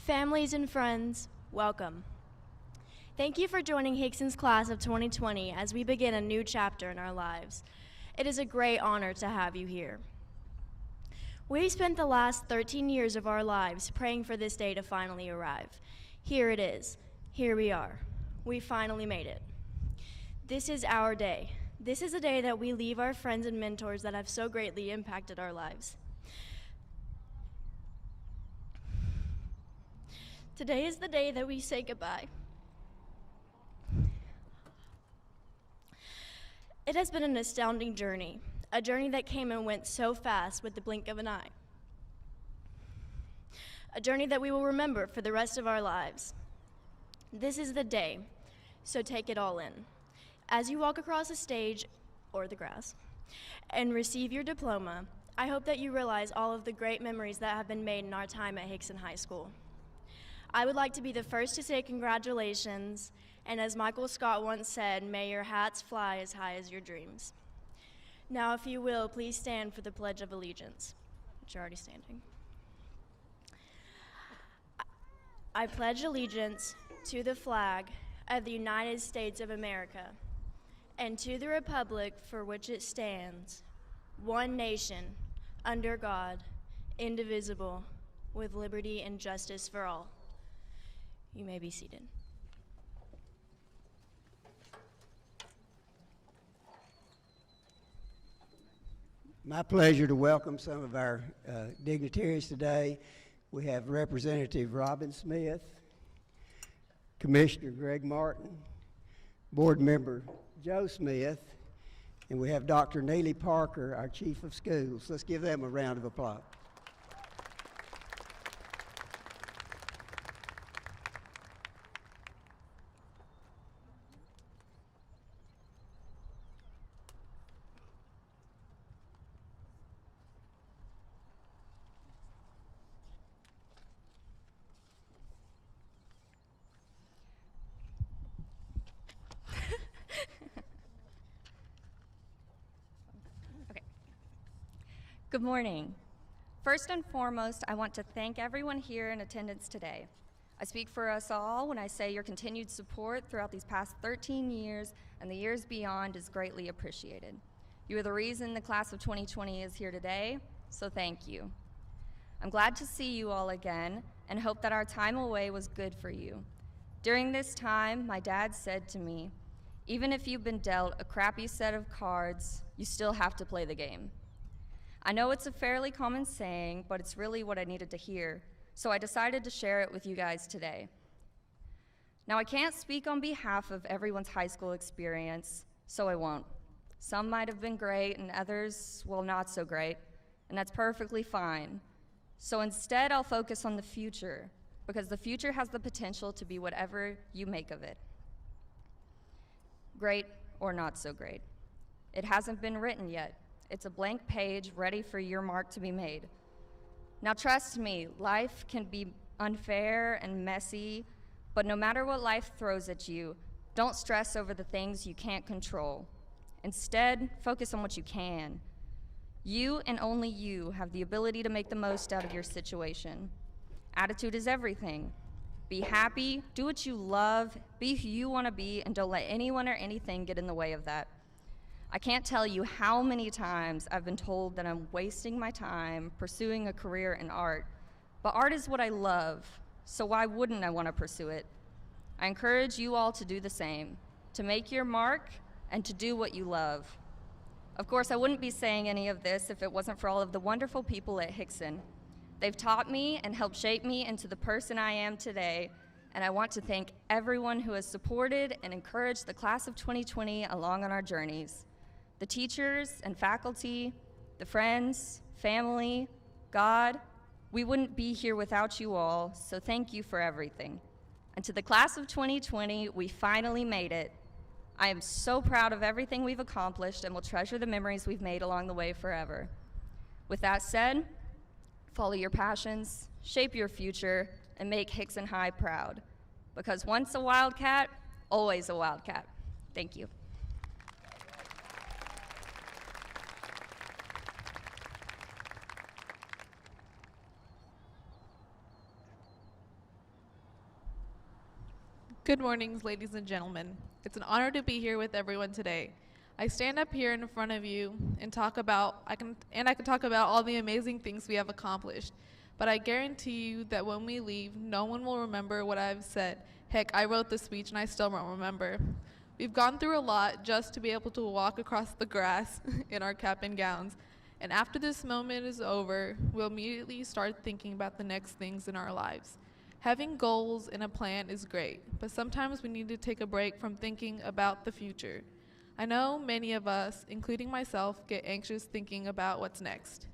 Families and friends, welcome. Thank you for joining Hixson's class of 2020 as we begin a new chapter in our lives. It is a great honor to have you here. We spent the last 13 years of our lives praying for this day to finally arrive. Here it is. Here we are. We finally made it. This is our day. This is a day that we leave our friends and mentors that have so greatly impacted our lives. Today is the day that we say goodbye. It has been an astounding journey, a journey that came and went so fast with the blink of an eye. A journey that we will remember for the rest of our lives. This is the day, so take it all in. As you walk across the stage, or the grass, and receive your diploma, I hope that you realize all of the great memories that have been made in our time at Hixson High School. I would like to be the first to say congratulations, and as Michael Scott once said, may your hats fly as high as your dreams. Now, if you will, please stand for the Pledge of Allegiance, which you're already standing. I pledge allegiance to the flag of the United States of America and to the republic for which it stands, one nation, under God, indivisible, with liberty and justice for all. You may be seated. My pleasure to welcome some of our dignitaries today. We have Representative Robin Smith, Commissioner Greg Martin, Board Member Joe Smith, and we have Dr. Neely Parker, our Chief of Schools. Let's give them a round of applause. Good morning. First and foremost, I want to thank everyone here in attendance today. I speak for us all when I say your continued support throughout these past 13 years and the years beyond is greatly appreciated. You are the reason the class of 2020 is here today, so thank you. I'm glad to see you all again and hope that our time away was good for you. During this time, my dad said to me, even if you've been dealt a crappy set of cards, you still have to play the game. I know it's a fairly common saying, but it's really what I needed to hear, so I decided to share it with you guys today. Now, I can't speak on behalf of everyone's high school experience, so I won't. Some might have been great and others, well, not so great, and that's perfectly fine. So instead, I'll focus on the future, because the future has the potential to be whatever you make of it. Great or not so great. It hasn't been written yet. It's a blank page ready for your mark to be made. Now trust me, life can be unfair and messy, but no matter what life throws at you, don't stress over the things you can't control. Instead, focus on what you can. You and only you have the ability to make the most out of your situation. Attitude is everything. Be happy, do what you love, be who you want to be, and don't let anyone or anything get in the way of that. I can't tell you how many times I've been told that I'm wasting my time pursuing a career in art, but art is what I love, so why wouldn't I want to pursue it? I encourage you all to do the same, to make your mark and to do what you love. Of course, I wouldn't be saying any of this if it wasn't for all of the wonderful people at Hixson. They've taught me and helped shape me into the person I am today, and I want to thank everyone who has supported and encouraged the class of 2020 along on our journeys. The teachers and faculty, the friends, family, God, we wouldn't be here without you all, so thank you for everything. And to the class of 2020, we finally made it. I am so proud of everything we've accomplished and will treasure the memories we've made along the way forever. With that said, follow your passions, shape your future, and make Hixson High proud. Because once a Wildcat, always a Wildcat. Thank you. Good mornings, ladies and gentlemen. It's an honor to be here with everyone today. I stand up here in front of you and I can talk about all the amazing things we have accomplished. But I guarantee you that when we leave, no one will remember what I've said. Heck, I wrote the speech and I still won't remember. We've gone through a lot just to be able to walk across the grass in our cap and gowns. And after this moment is over, we'll immediately start thinking about the next things in our lives. Having goals and a plan is great, but sometimes we need to take a break from thinking about the future. I know many of us, including myself, get anxious thinking about what's next.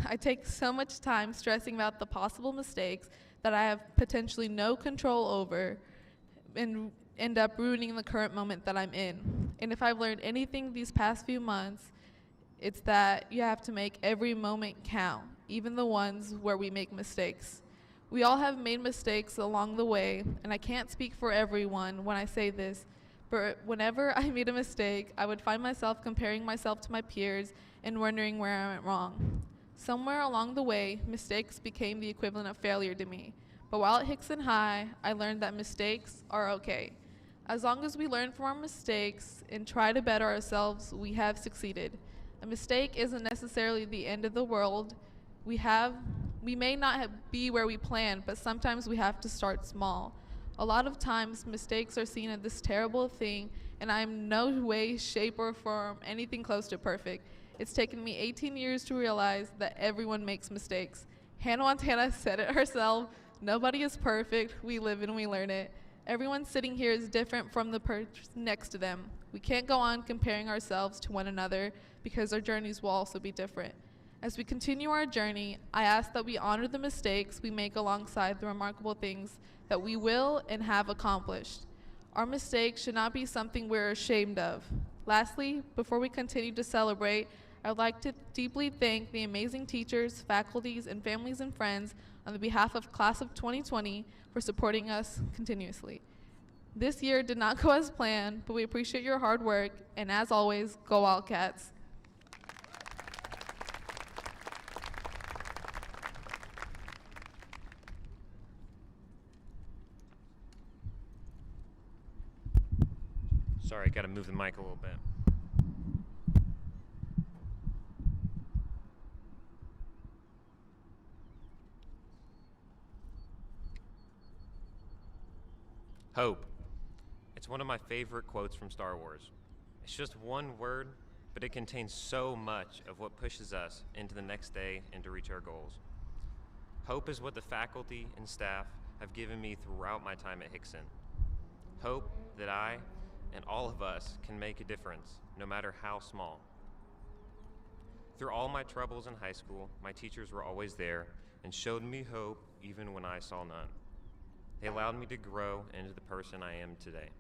I take so much time stressing about the possible mistakes that I have potentially no control over and end up ruining the current moment that I'm in. And if I've learned anything these past few months, it's that you have to make every moment count, even the ones where we make mistakes. We all have made mistakes along the way, and I can't speak for everyone when I say this, but whenever I made a mistake, I would find myself comparing myself to my peers and wondering where I went wrong. Somewhere along the way, mistakes became the equivalent of failure to me. But while at Hixson High, I learned that mistakes are okay. As long as we learn from our mistakes and try to better ourselves, we have succeeded. A mistake isn't necessarily the end of the world. We may not be where we planned, but sometimes we have to start small. A lot of times, mistakes are seen as this terrible thing, and I'm in no way, shape, or form anything close to perfect. It's taken me 18 years to realize that everyone makes mistakes. Hannah Montana said it herself, nobody is perfect, we live and we learn it. Everyone sitting here is different from the person next to them. We can't go on comparing ourselves to one another because our journeys will also be different. As we continue our journey, I ask that we honor the mistakes we make alongside the remarkable things that we will and have accomplished. Our mistakes should not be something we're ashamed of. Lastly, before we continue to celebrate, I would like to deeply thank the amazing teachers, faculties, and families and friends on the behalf of Class of 2020 for supporting us continuously. This year did not go as planned, but we appreciate your hard work, and as always, go Wildcats. Sorry, got to move the mic a little bit. Hope. It's one of my favorite quotes from Star Wars. It's just one word, but it contains so much of what pushes us into the next day and to reach our goals. Hope is what the faculty and staff have given me throughout my time at Hixson. Hope that I and all of us can make a difference, no matter how small. Through all my troubles in high school, my teachers were always there and showed me hope even when I saw none. They allowed me to grow into the person I am today.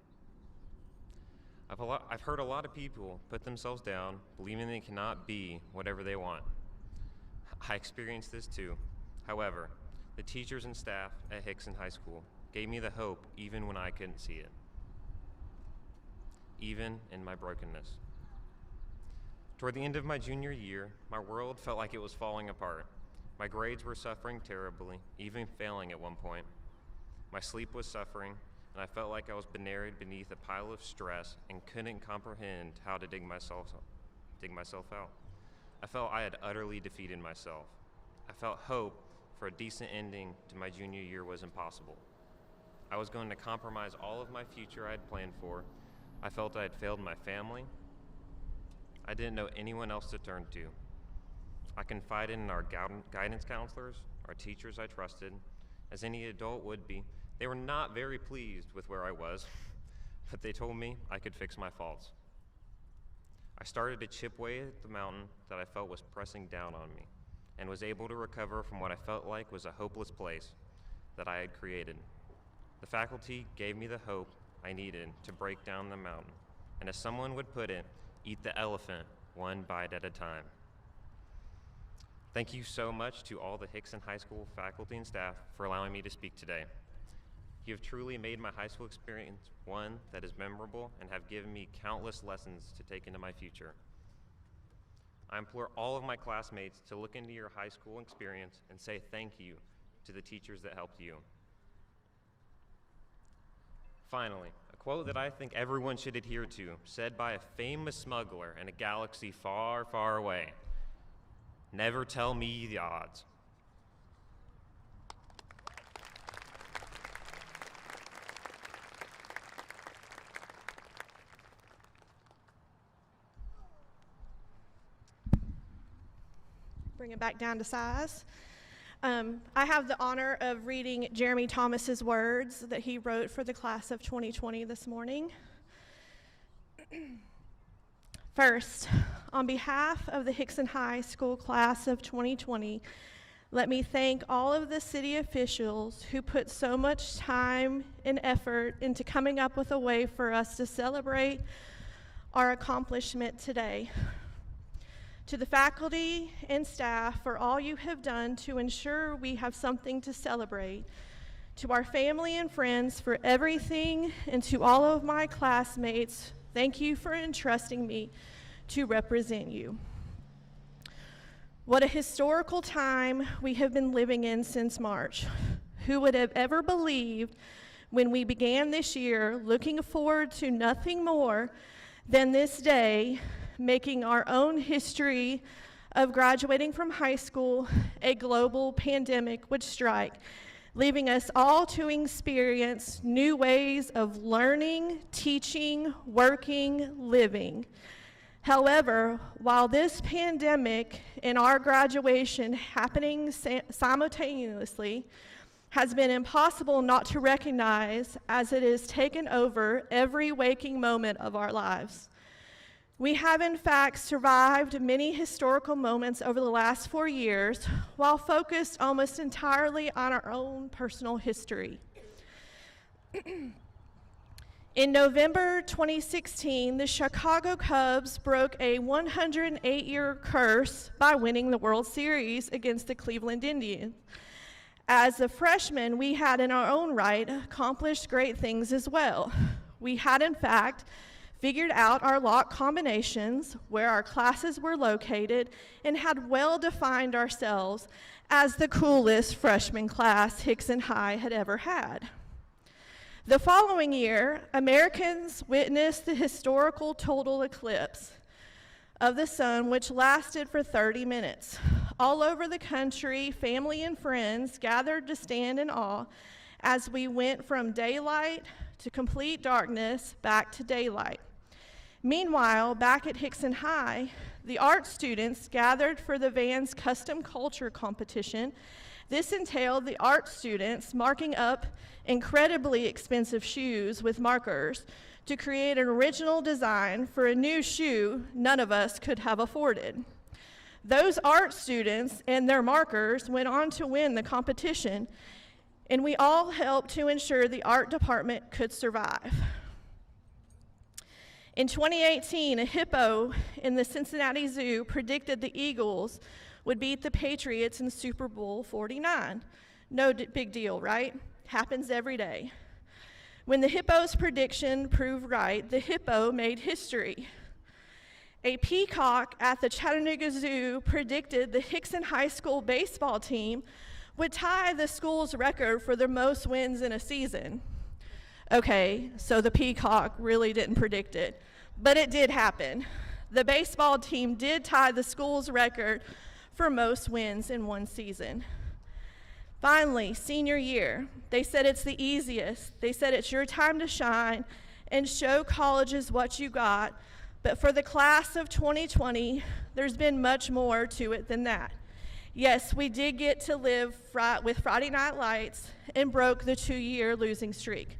I've heard a lot of people put themselves down, believing they cannot be whatever they want. I experienced this too. However, the teachers and staff at Hixson High School gave me the hope even when I couldn't see it, even in my brokenness. Toward the end of my junior year, my world felt like it was falling apart. My grades were suffering terribly, even failing at one point. My sleep was suffering, and I felt like I was buried beneath a pile of stress and couldn't comprehend how to dig myself out. I felt I had utterly defeated myself. I felt hope for a decent ending to my junior year was impossible. I was going to compromise all of my future I had planned for. I felt I had failed my family. I didn't know anyone else to turn to. I confided in our guidance counselors, our teachers I trusted, as any adult would be. They were not very pleased with where I was, but they told me I could fix my faults. I started to chip away at the mountain that I felt was pressing down on me, and was able to recover from what I felt like was a hopeless place that I had created. The faculty gave me the hope I needed to break down the mountain, and as someone would put it, eat the elephant one bite at a time. Thank you so much to all the Hixson High School faculty and staff for allowing me to speak today. You have truly made my high school experience one that is memorable and have given me countless lessons to take into my future. I implore all of my classmates to look into your high school experience and say thank you to the teachers that helped you. Finally, a quote that I think everyone should adhere to, said by a famous smuggler in a galaxy far, far away. Never tell me the odds. Bring it back down to size. I have the honor of reading Jeremy Thomas's words that he wrote for the class of 2020 this morning. First, on behalf of the Hixson High School class of 2020, let me thank all of the city officials who put so much time and effort into coming up with a way for us to celebrate our accomplishment today. To the faculty and staff for all you have done to ensure we have something to celebrate. To our family and friends for everything, and to all of my classmates, thank you for entrusting me to represent you. What a historical time we have been living in since March. Who would have ever believed when we began this year looking forward to nothing more than this day, making our own history of graduating from high school, a global pandemic would strike, leaving us all to experience new ways of learning, teaching, working, living. However, while this pandemic and our graduation happening simultaneously has been impossible not to recognize, as it has taken over every waking moment of our lives. We have in fact survived many historical moments over the last 4 years while focused almost entirely on our own personal history. In November 2016, the Chicago Cubs broke a 108-year curse by winning the World Series against the Cleveland Indians. As a freshman, we had in our own right accomplished great things as well. We had in fact figured out our lock combinations, where our classes were located, and had well defined ourselves as the coolest freshman class Hixson High had ever had. The following year, Americans witnessed the historical total eclipse of the sun, which lasted for 30 minutes. All over the country, family and friends gathered to stand in awe as we went from daylight to complete darkness back to daylight. Meanwhile, back at Hixson High, the art students gathered for the Vans Custom Culture Competition. This entailed the art students marking up incredibly expensive shoes with markers to create an original design for a new shoe none of us could have afforded. Those art students and their markers went on to win the competition, and we all helped to ensure the art department could survive. In 2018, a hippo in the Cincinnati Zoo predicted the Eagles would beat the Patriots in Super Bowl 49. No big deal, right? Happens every day. When the hippo's prediction proved right, the hippo made history. A peacock at the Chattanooga Zoo predicted the Hixson High School baseball team would tie the school's record for the most wins in a season. Okay, so the peacock really didn't predict it, but it did happen. The baseball team did tie the school's record for most wins in one season. Finally, senior year, they said it's the easiest. They said it's your time to shine and show colleges what you got, but for the class of 2020, there's been much more to it than that. Yes, we did get to live with Friday Night Lights and broke the 2-year losing streak.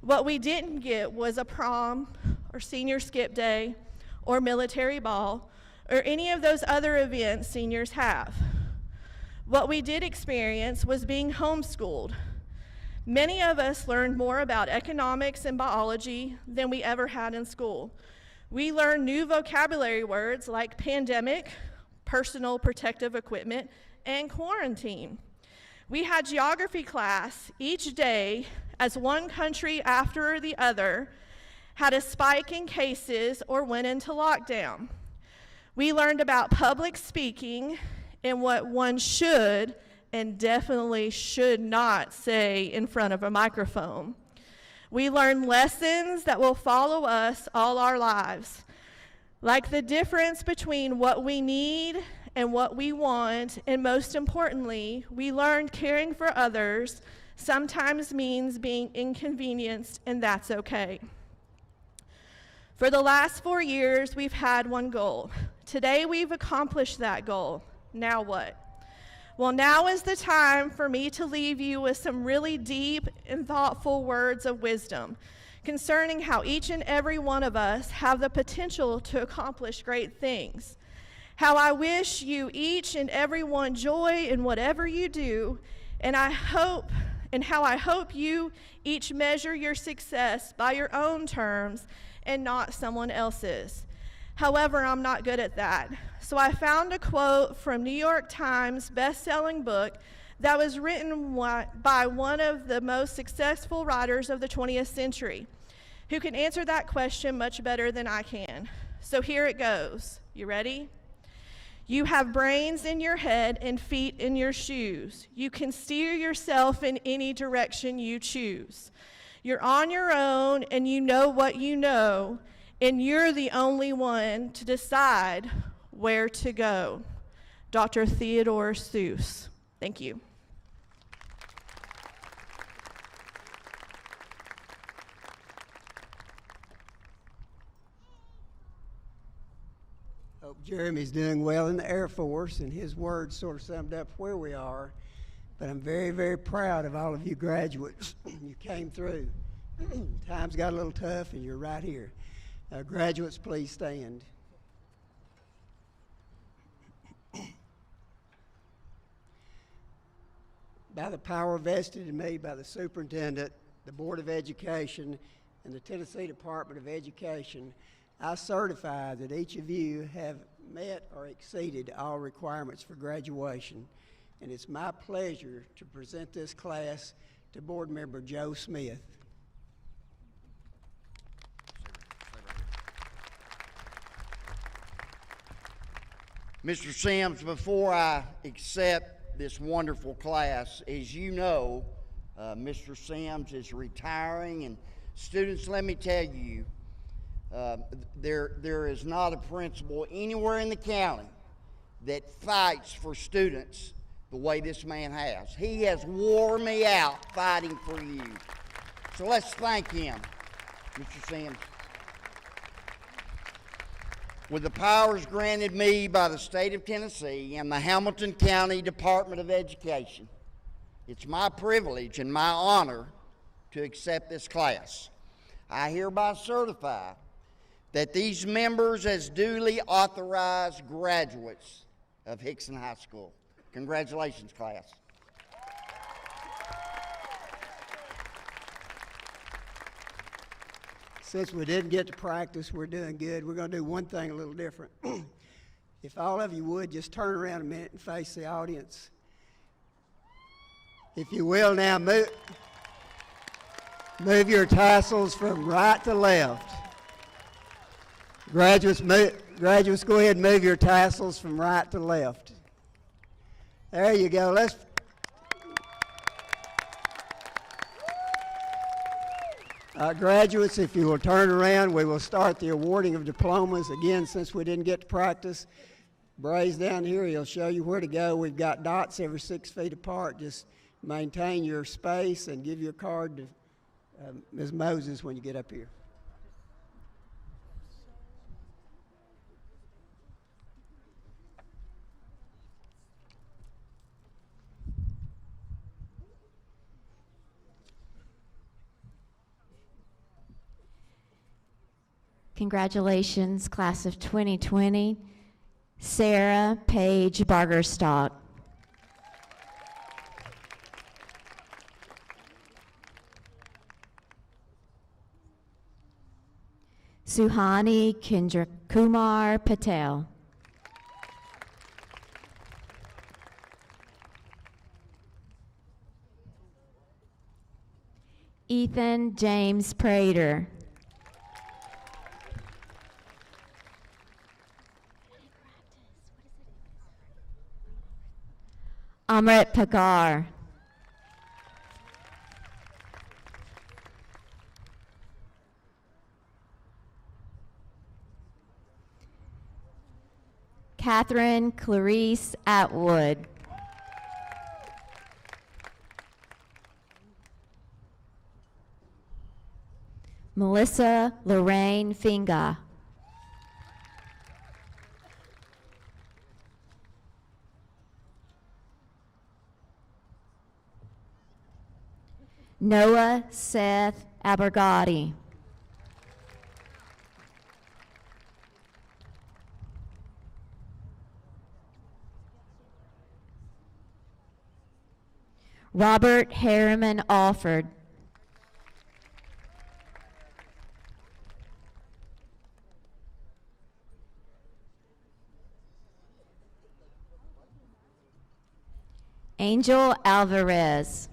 What we didn't get was a prom or senior skip day or military ball or any of those other events seniors have. What we did experience was being homeschooled. Many of us learned more about economics and biology than we ever had in school. We learned new vocabulary words like pandemic, personal protective equipment, and quarantine. We had geography class each day as one country after the other had a spike in cases or went into lockdown. We learned about public speaking and what one should and definitely should not say in front of a microphone. We learn lessons that will follow us all our lives, like the difference between what we need and what we want, and most importantly, we learned caring for others sometimes means being inconvenienced, and that's okay. For the last 4 years, we've had one goal. Today, we've accomplished that goal. Now what? Well, now is the time for me to leave you with some really deep and thoughtful words of wisdom concerning how each and every one of us have the potential to accomplish great things. How I wish you each and every one joy in whatever you do, and how I hope you each measure your success by your own terms and not someone else's. However, I'm not good at that. So I found a quote from New York Times best-selling book that was written by one of the most successful writers of the 20th century, who can answer that question much better than I can. So here it goes. You ready? You have brains in your head and feet in your shoes. You can steer yourself in any direction you choose. You're on your own and you know what you know, and you're the only one to decide where to go. Dr. Theodore Seuss. Thank you. Hope Jeremy's doing well in the Air Force, and his words sort of summed up where we are. But I'm very, very proud of all of you graduates. You came through. Times got a little tough, and you're right here. Graduates, please stand. By the power vested in me by the superintendent, the Board of Education, and the Tennessee Department of Education, I certify that each of you have met or exceeded all requirements for graduation, and it's my pleasure to present this class to Board Member Joe Smith. Mr. Sims, before I accept this wonderful class, as you know, Mr. Sims is retiring, and students, let me tell you, there is not a principal anywhere in the county that fights for students the way this man has. He has wore me out fighting for you. So let's thank him, Mr. Sims. With the powers granted me by the state of Tennessee and the Hamilton County Department of Education, it's my privilege and my honor to accept this class. I hereby certify that these members as duly authorized graduates of Hixson High School. Congratulations, class. Since we didn't get to practice, we're doing good. We're going to do one thing a little different. If all of you would, just turn around a minute and face the audience. If you will now, move your tassels from right to left. Graduates, go ahead and move your tassels from right to left. There you go. Graduates, if you will turn around, we will start the awarding of diplomas. Again, since we didn't get to practice, Bray's down here. He'll show you where to go. We've got dots every 6 feet apart. Just maintain your space and give your card to Ms. Moses when you get up here. Congratulations, class of 2020, Sarah Paige Bargerstock. Suhani Kendra Kumar Patel. Ethan James Prater. Amrit Pagar. Catherine Clarice Atwood. Melissa Lorraine Finga. Noah Seth Abergotti. Robert Harriman Alford. Angel Alvarez.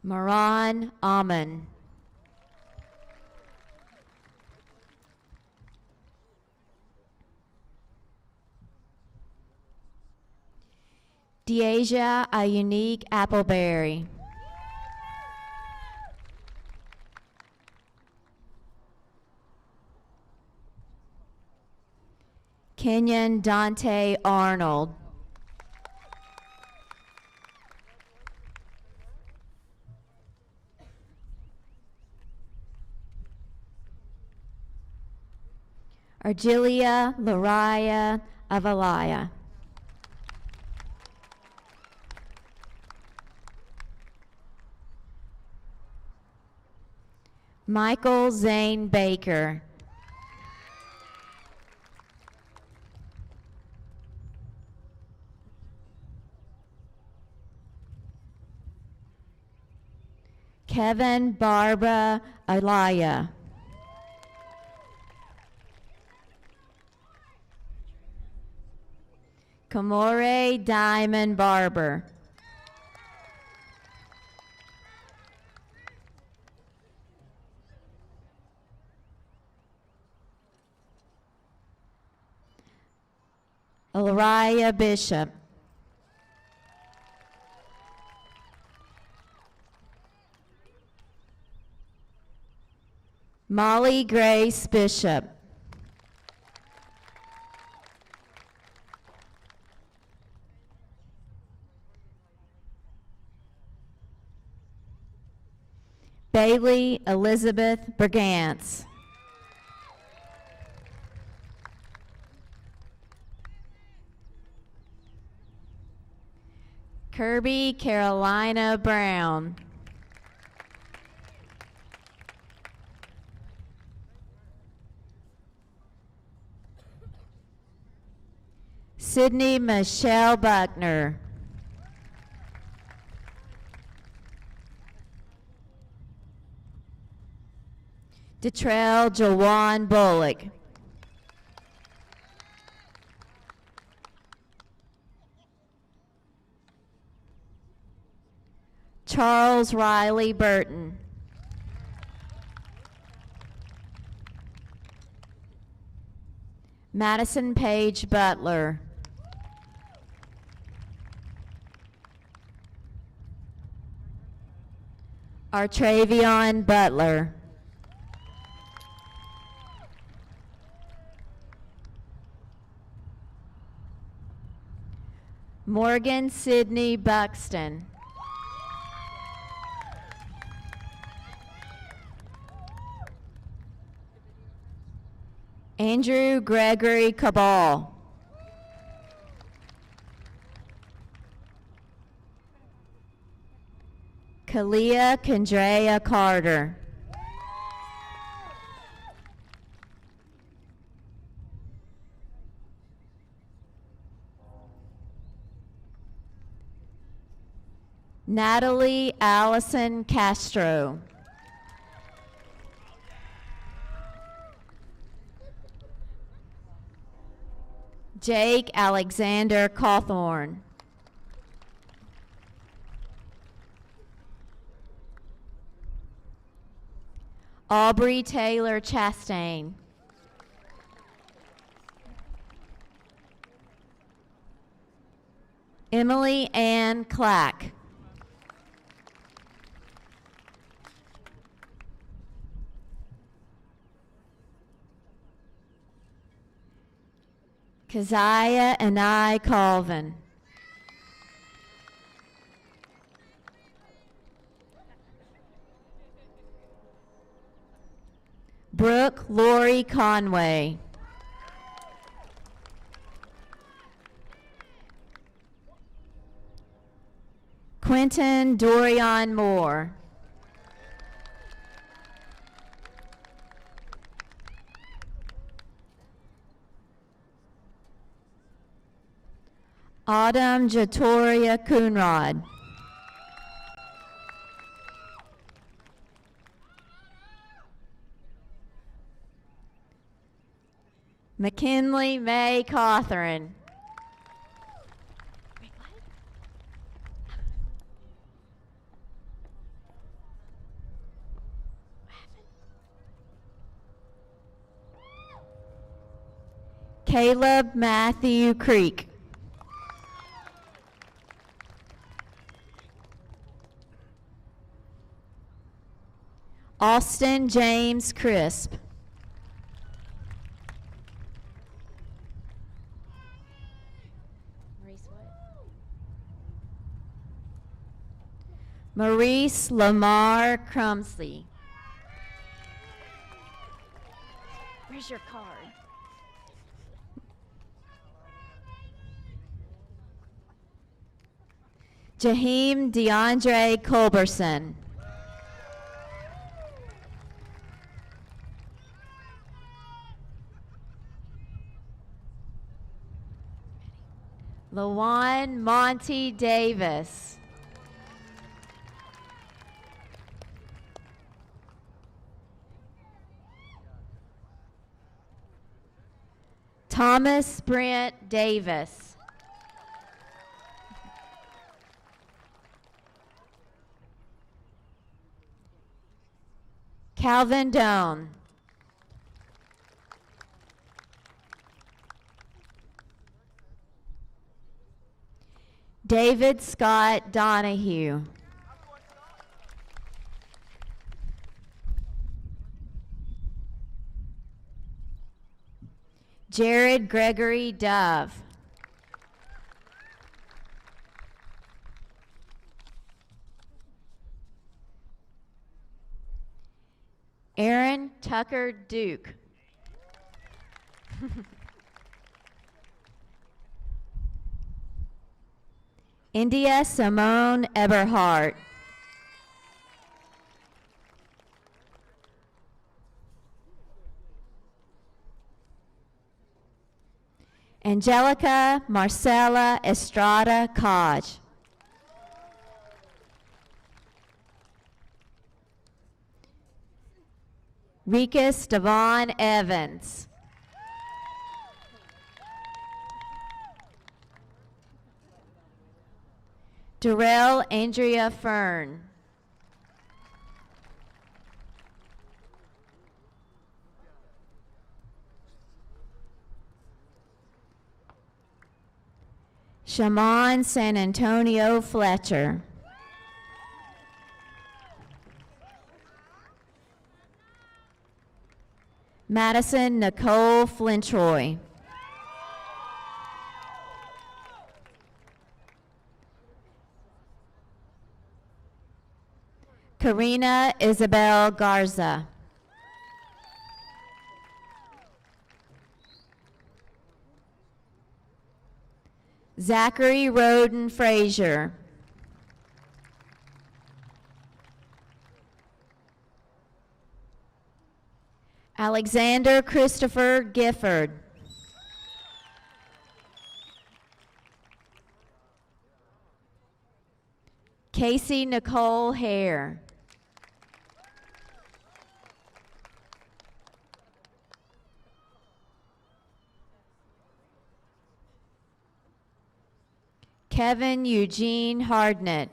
Maran Aman. Deasia Ayunique Appleberry. Kenyon Dante Arnold. Argelia Lariah Avalaya. Michael Zane Baker. Kevin Barbara Alaya. Kamore Diamond Barber. Alariah Bishop. Molly Grace Bishop. Bailey Elizabeth Bergantz. Kirby Carolina Brown. Sydney Michelle Buckner. Detrell Jawan Bullock. Charles Riley Burton. Madison Page Butler. Artravion Butler. Morgan Sidney Buxton. Andrew Gregory Cabal. Kalia Kendrea Carter. Natalie Allison Castro. Jake Alexander Cawthorn. Aubrey Taylor Chastain. Emily Ann Clack. Keziah and I Colvin. Brooke Lori Conway. Quentin Dorian Moore. Autumn Jatoria Coonrod. McKinley May Cawthorne. Caleb Matthew Creek. Austin James Crisp. Maurice Lamar Crumsley. Where's your card? Jaheim DeAndre Culberson. Lawan Monty Davis. Thomas Brent Davis. Calvin Doan. David Scott Donahue. Jared Gregory Dove. Aaron Tucker Duke. India Simone Eberhardt. Angelica Marcella Estrada Kodge. Rikus Devon Evans. Darrell Andrea Fern. Shaman San Antonio Fletcher. Madison Nicole Flintroy. Karina Isabel Garza. Zachary Roden Frazier. Alexander Christopher Gifford. Casey Nicole Hare. Kevin Eugene Hardnett.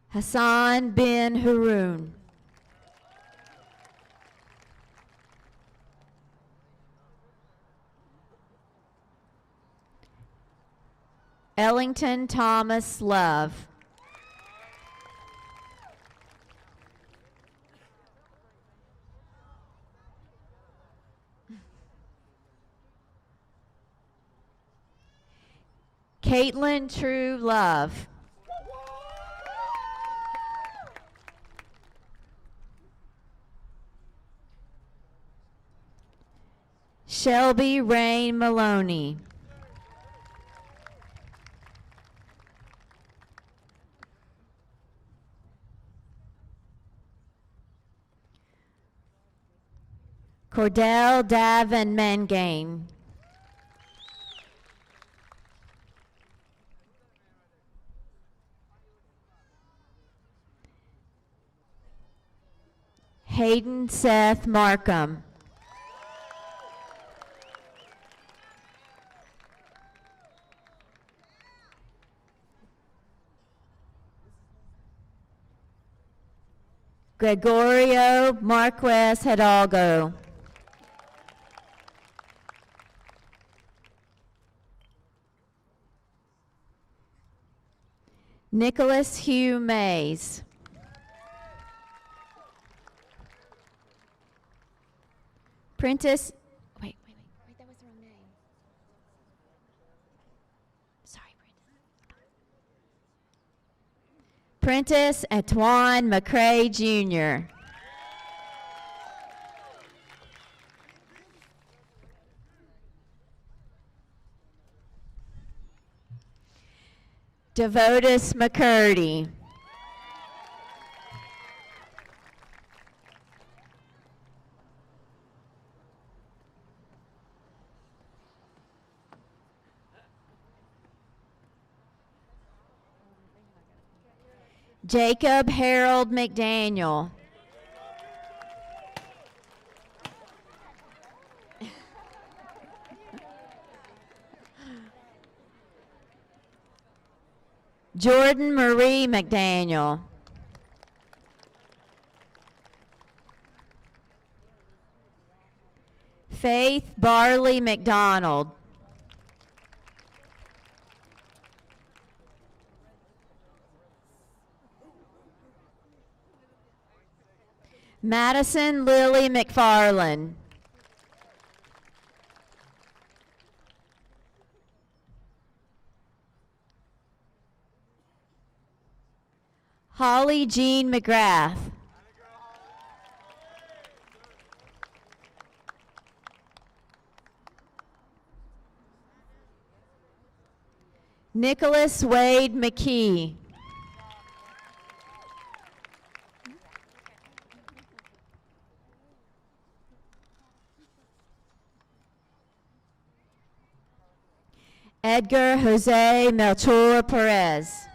Hassan bin Haroun. Ellington Thomas Love. Caitlin True Love. Shelby Rain Maloney. Cordell Davin Mangane. Hayden Seth Markham. Gregorio Marquez Hidalgo. Nicholas Hugh Mays. Prentice, wait, that was the wrong name. Sorry, Prentice Antoine McCrae Jr. Devotus McCurdy. Jacob Harold McDaniel. Jordan Marie McDaniel. Faith Barley McDonald. Madison Lily McFarland. Holly Jean McGrath. Nicholas Wade McKee. Edgar Jose Melchor Perez.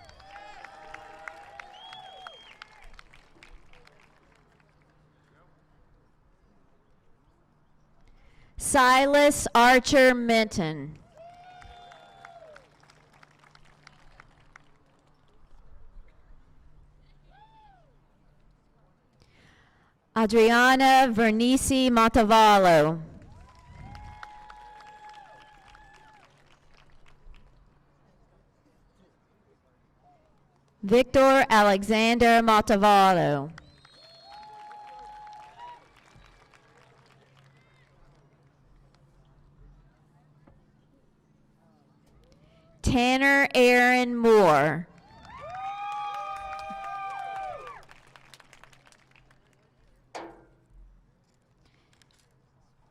Silas Archer Minton. Adriana Vernici Montevallo. Victor Alexander Montevallo. Tanner Aaron Moore.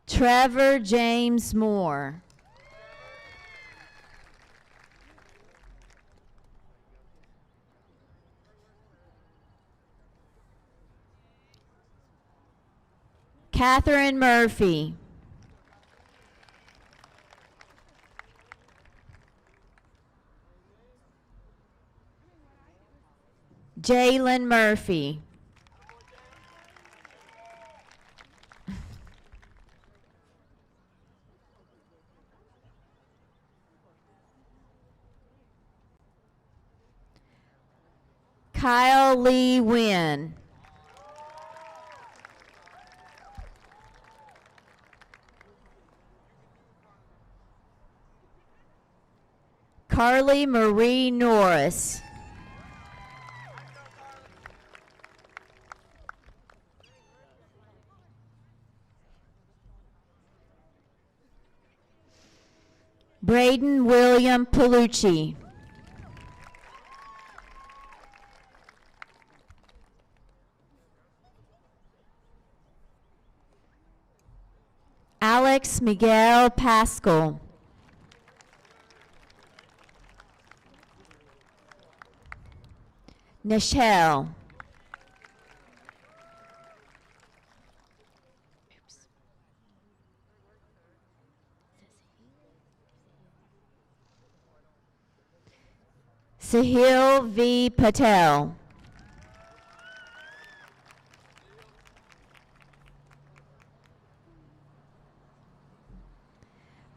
Trevor James Moore. Catherine Murphy. Jalen Murphy. Kyle Lee Wynn. Carly Marie Norris. Braden William Palucci. Alex Miguel Pascal. Nichelle. Sahil V. Patel.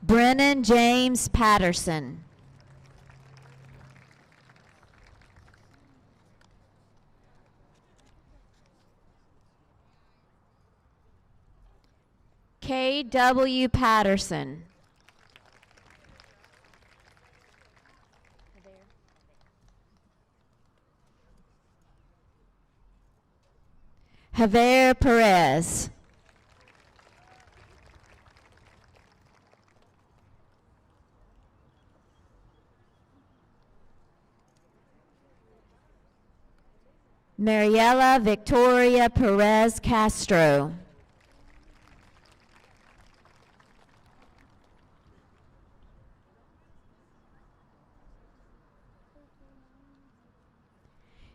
Brennan James Patterson. K.W. Patterson. Javier Perez. Mariela Victoria Perez Castro.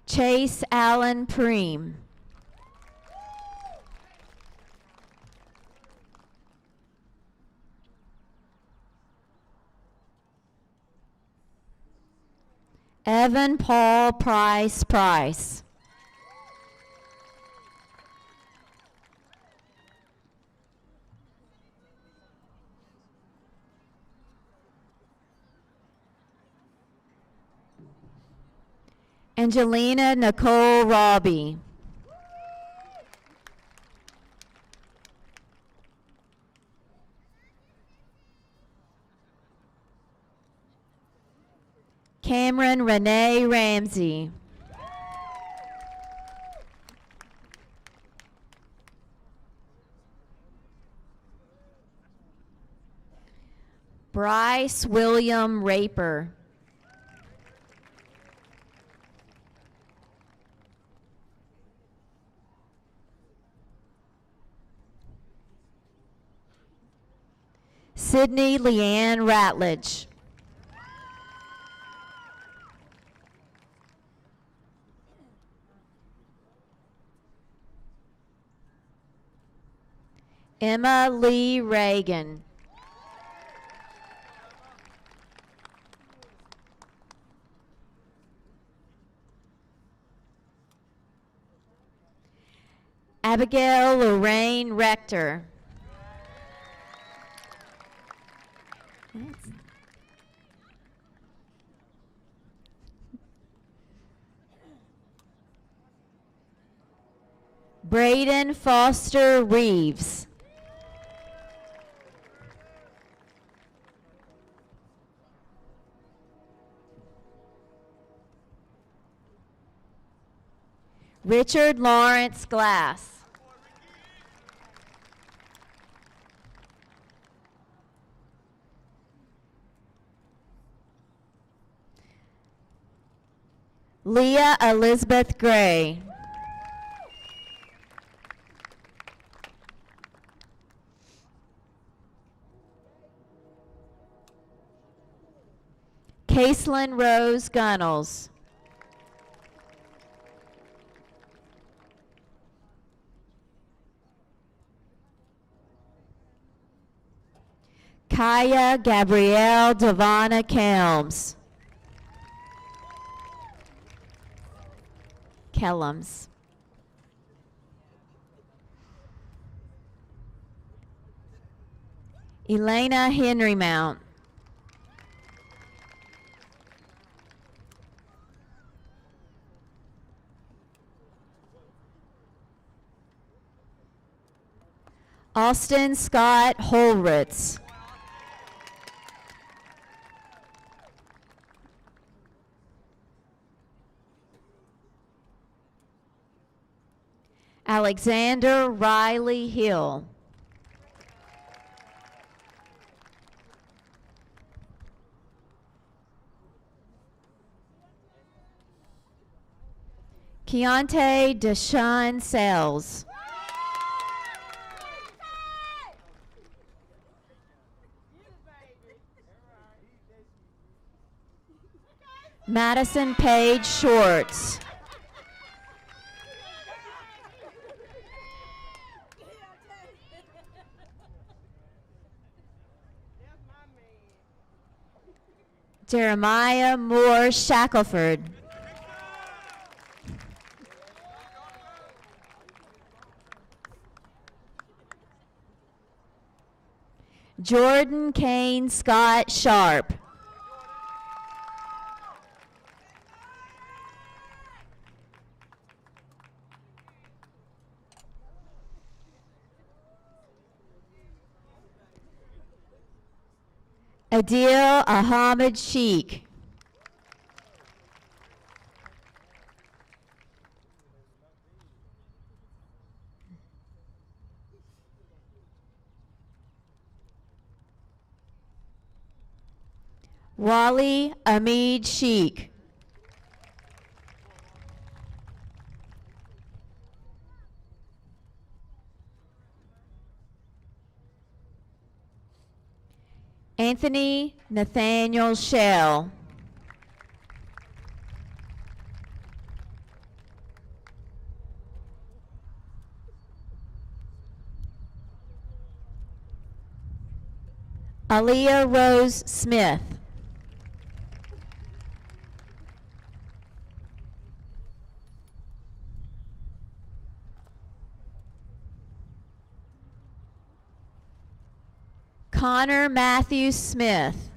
Chase Allen Preem. Evan Paul Price. Angelina Nicole Robbie. Cameron Renee Ramsey. Bryce William Raper. Sydney Leanne Ratledge. Emma Lee Reagan. Abigail Lorraine Rector. Braden Foster Reeves. Richard Lawrence Glass. Leah Elizabeth Gray. Caselyn Rose Gunnels. Kaya Gabrielle Devonna Kelms. Kellums. Elena Henry Mount. Austin Scott Holritz. Alexander Riley Hill. Keontae Deshaun Sales. Madison Page Shorts. Jeremiah Moore Shackelford. Jordan Kane Scott Sharp. Adil Ahmed Sheikh. Wali Amid Sheikh. Anthony Nathaniel Shell. Aaliyah Rose Smith. Connor Matthew Smith.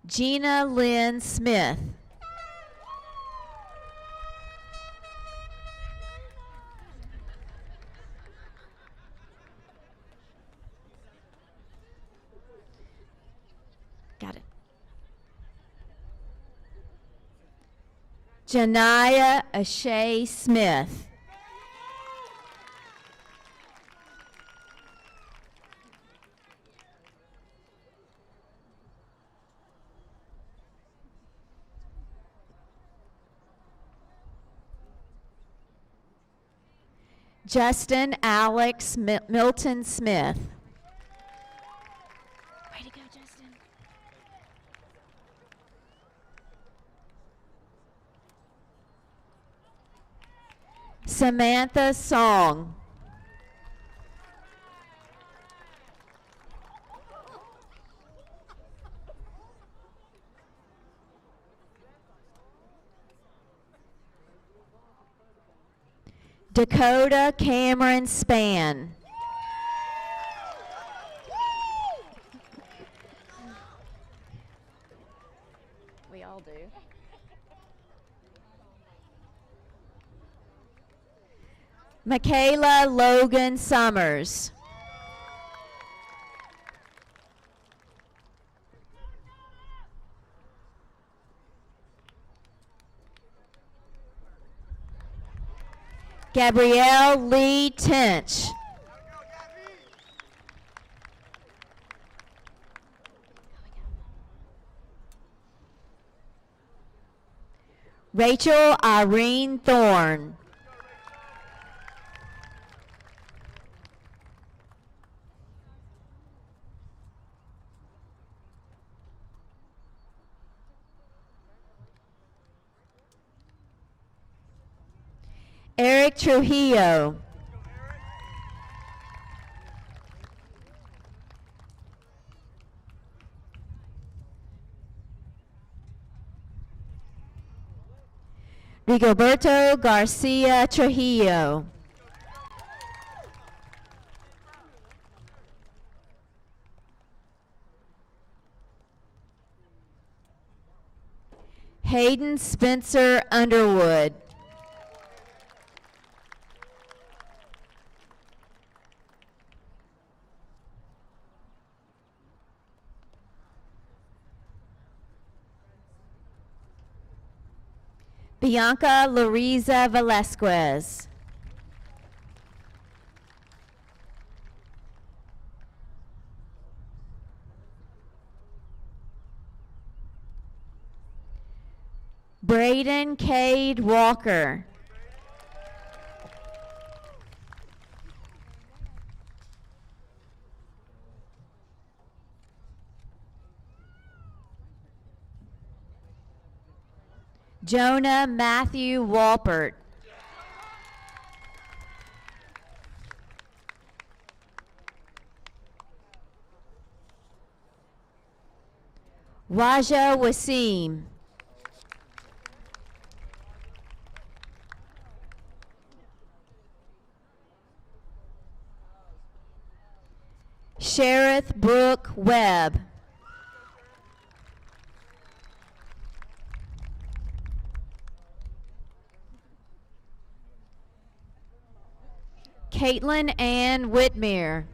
Gina Lynn Smith. Got it. Janiyah Ashay Smith. Justin Alex Milton Smith. Way to go, Justin. Samantha Song. Dakota Cameron Span. We all do. Michaela Logan Summers. Gabrielle Lee Tench. Rachel Irene Thorne. Eric Trujillo. Rigoberto Garcia Trujillo. Hayden Spencer Underwood. Bianca Lariza Velasquez. Braden Cade Walker. Jonah Matthew Walpert. Raja Wasim. Sherith Brooke Webb. Caitlin Ann Whitmere.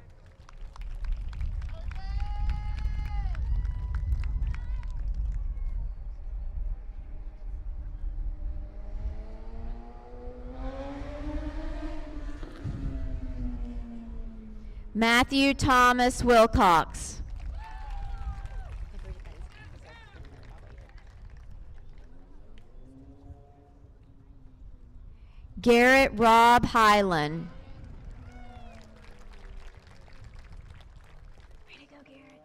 Matthew Thomas Wilcox. Garrett Rob Highland. Way to go, Garrett.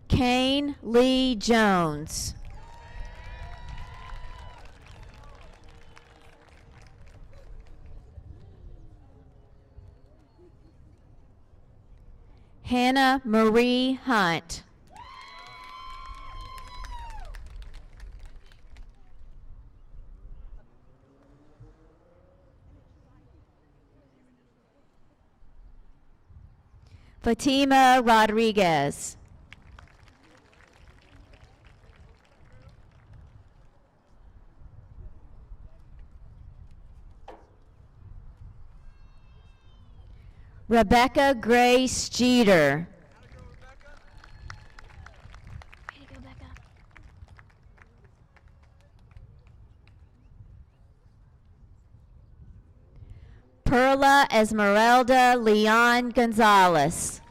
Kane Lee Jones. Hannah Marie Hunt. Fatima Rodriguez. Rebecca Grace Jeter. Way to go, Becca. Perla Esmeralda Leon Gonzalez.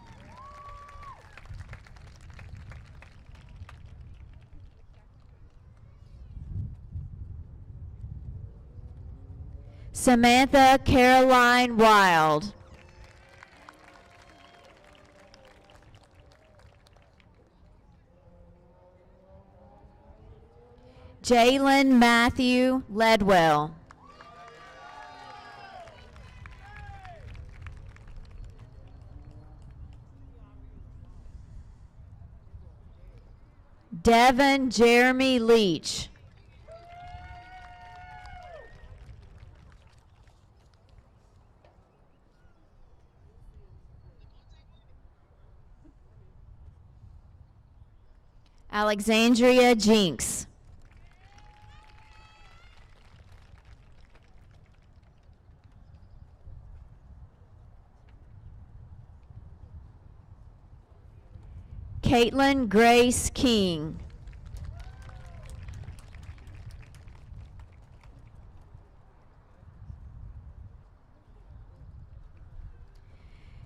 Samantha Caroline Wild. Jalen Matthew Ledwell. Devin Jeremy Leach. Alexandria Jinks. Caitlin Grace King.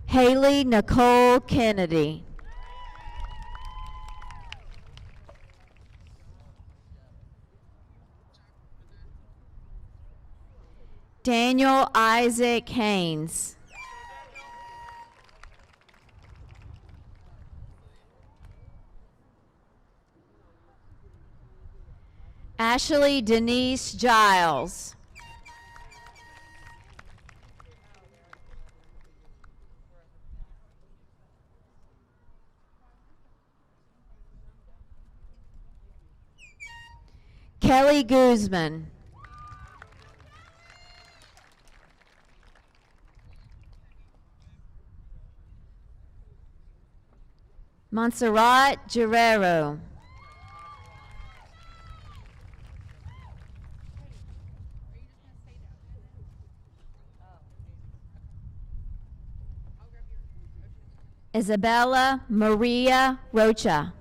Haley Nicole Kennedy. Daniel Isaac Haynes. Ashley Denise Giles. Kelly Guzman. Montserrat Guerrero. Isabella Maria Rocha.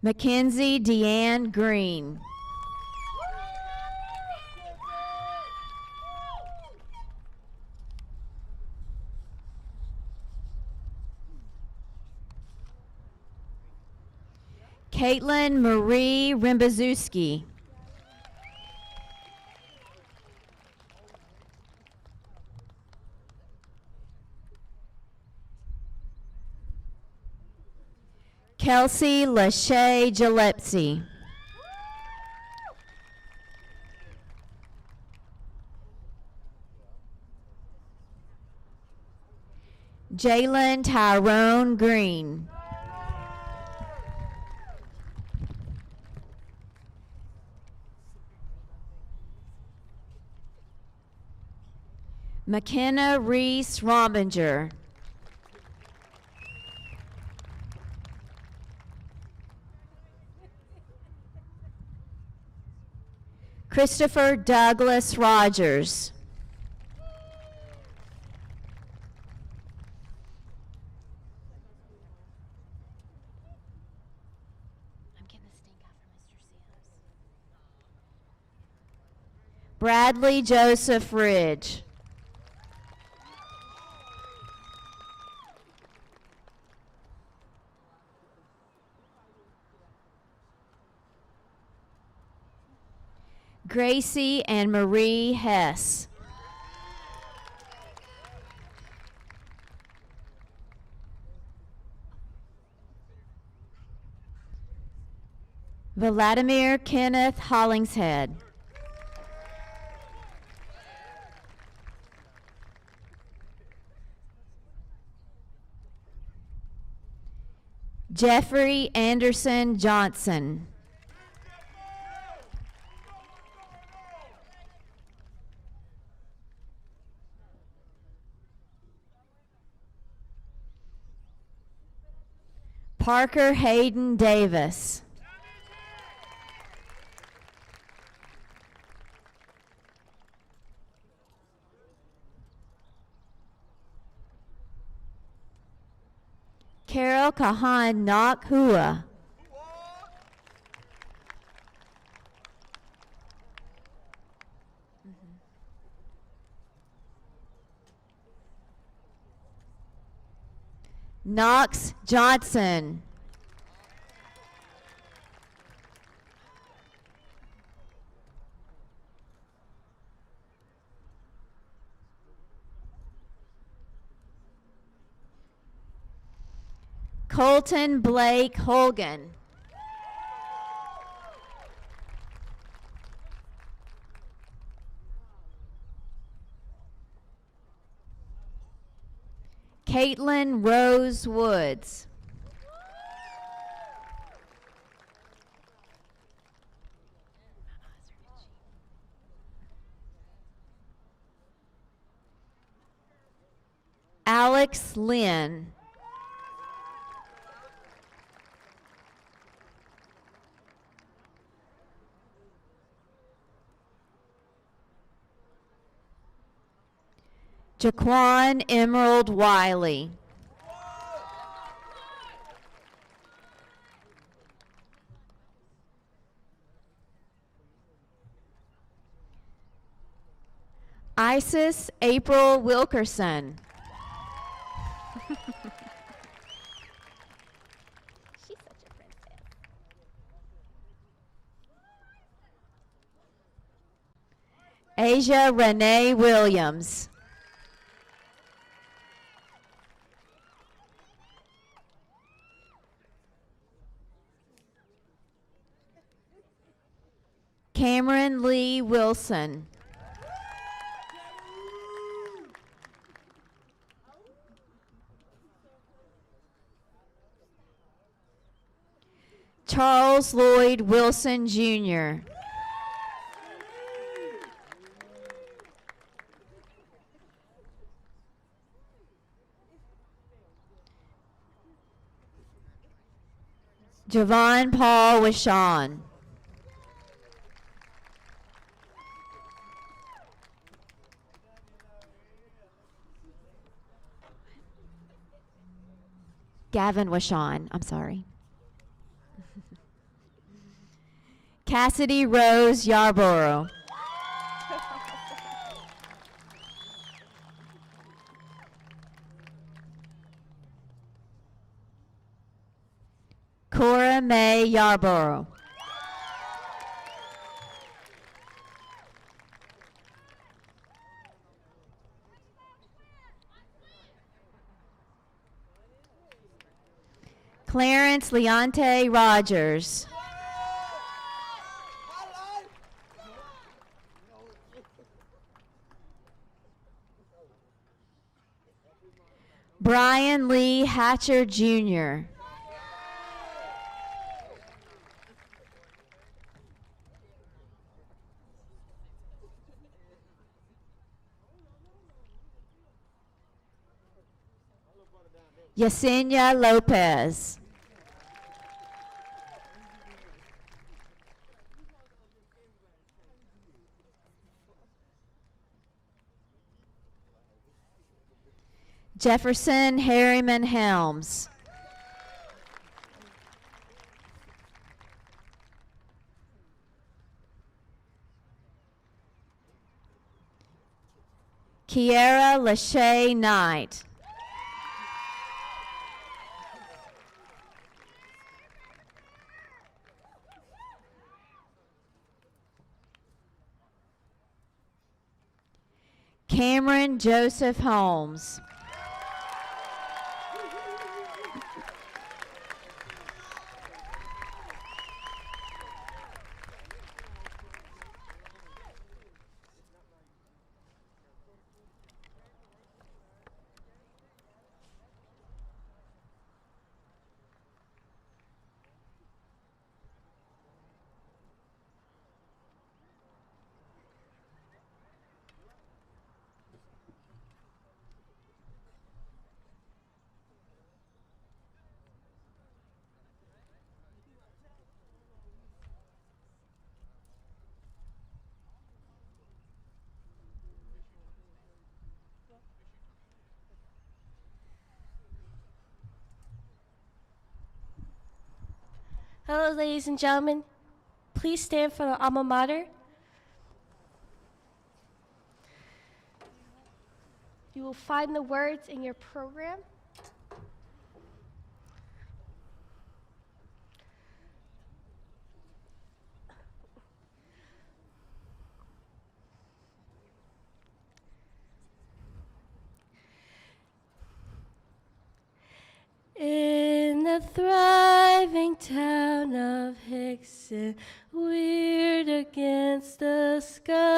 Mackenzie Deanne Green. Caitlin Marie Rimbazuski. Kelsey Lachey Gillespie. Jalen Tyrone Green. McKenna Reese Rombinger. Christopher Douglas Rogers. I'm getting the stink out from Mr. Sims. Bradley Joseph Ridge. Gracie and Marie Hess. Vladimir Kenneth Hollingshead. Jeffrey Anderson Johnson. Parker Hayden Davis. Carol Kahan Nakhua. Knox Johnson. Colton Blake Holgan. Caitlin Rose Woods. Alex Lynn. Jaquan Emerald Wiley. Isis April Wilkerson. She's such a princess. Asia Renee Williams. Cameron Lee Wilson. Charles Lloyd Wilson Jr. Javon Paul Wishon. Gavin Wishon, I'm sorry. Cassidy Rose Yarborough. Cora May Yarborough. Clarence Leonte Rogers. Brian Lee Hatcher Jr. Yesenia Lopez. Jefferson Harriman Helms. Kiera Lachey Knight. Cameron Joseph Holmes. Hello, ladies and gentlemen. Please stand for the alma mater. You will find the words in your program. In the thriving town of Hixson, weird against the skies,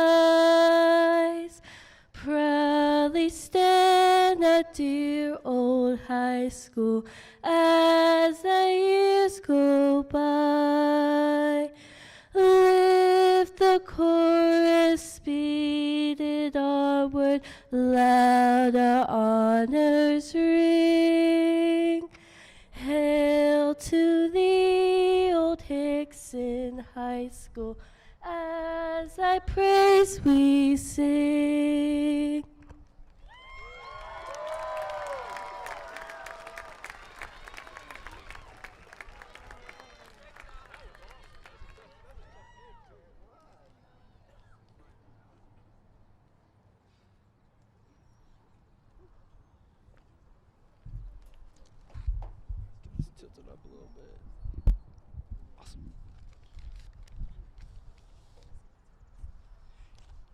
proudly stand that dear old high school as the years go by. Lift the chorus, speeded onward, louder honors ring. Hail to the old Hixson High School, as thy praise we sing. Tilt it up a little bit. Awesome.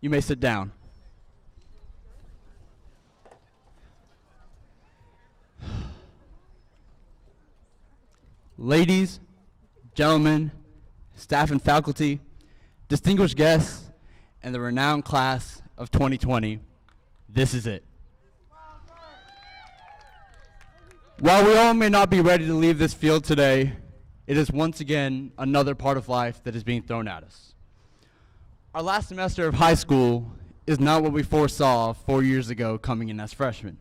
You may sit down. Ladies, gentlemen, staff and faculty, distinguished guests, and the renowned class of 2020, this is it. While we all may not be ready to leave this field today, it is once again another part of life that is being thrown at us. Our last semester of high school is not what we foresaw 4 years ago coming in as freshmen.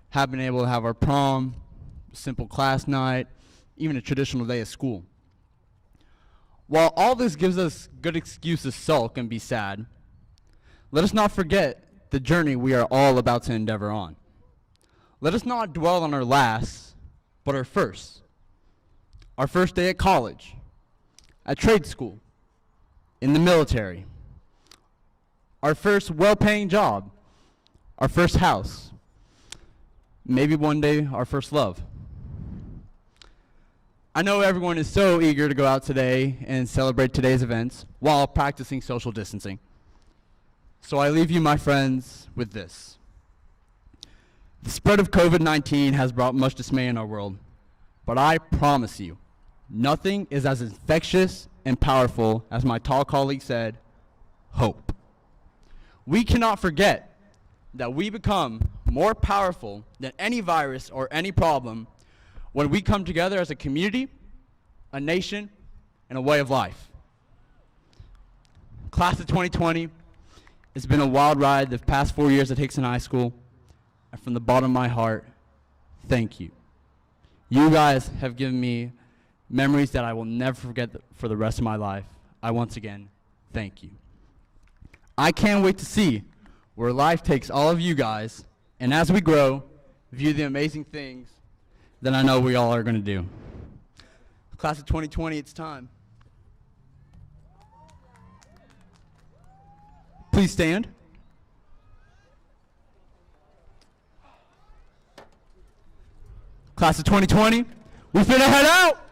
Have been able to have our prom, simple class night, even a traditional day of school. While all this gives us good excuse to sulk and be sad, let us not forget the journey we are all about to endeavor on. Let us not dwell on our last, but our first. Our first day at college, at trade school, in the military, our first well-paying job, our first house, maybe one day our first love. I know everyone is so eager to go out today and celebrate today's events while practicing social distancing. So I leave you, my friends, with this. The spread of COVID-19 has brought much dismay in our world, but I promise you, nothing is as infectious and powerful as my tall colleague said, hope. We cannot forget that we become more powerful than any virus or any problem when we come together as a community, a nation, and a way of life. Class of 2020, it's been a wild ride the past 4 years at Hixson High School, and from the bottom of my heart, thank you. You guys have given me memories that I will never forget for the rest of my life. I once again, thank you. I can't wait to see where life takes all of you guys, and as we grow, view the amazing things that I know we all are going to do. Class of 2020, it's time. Please stand. Class of 2020, we finna head out!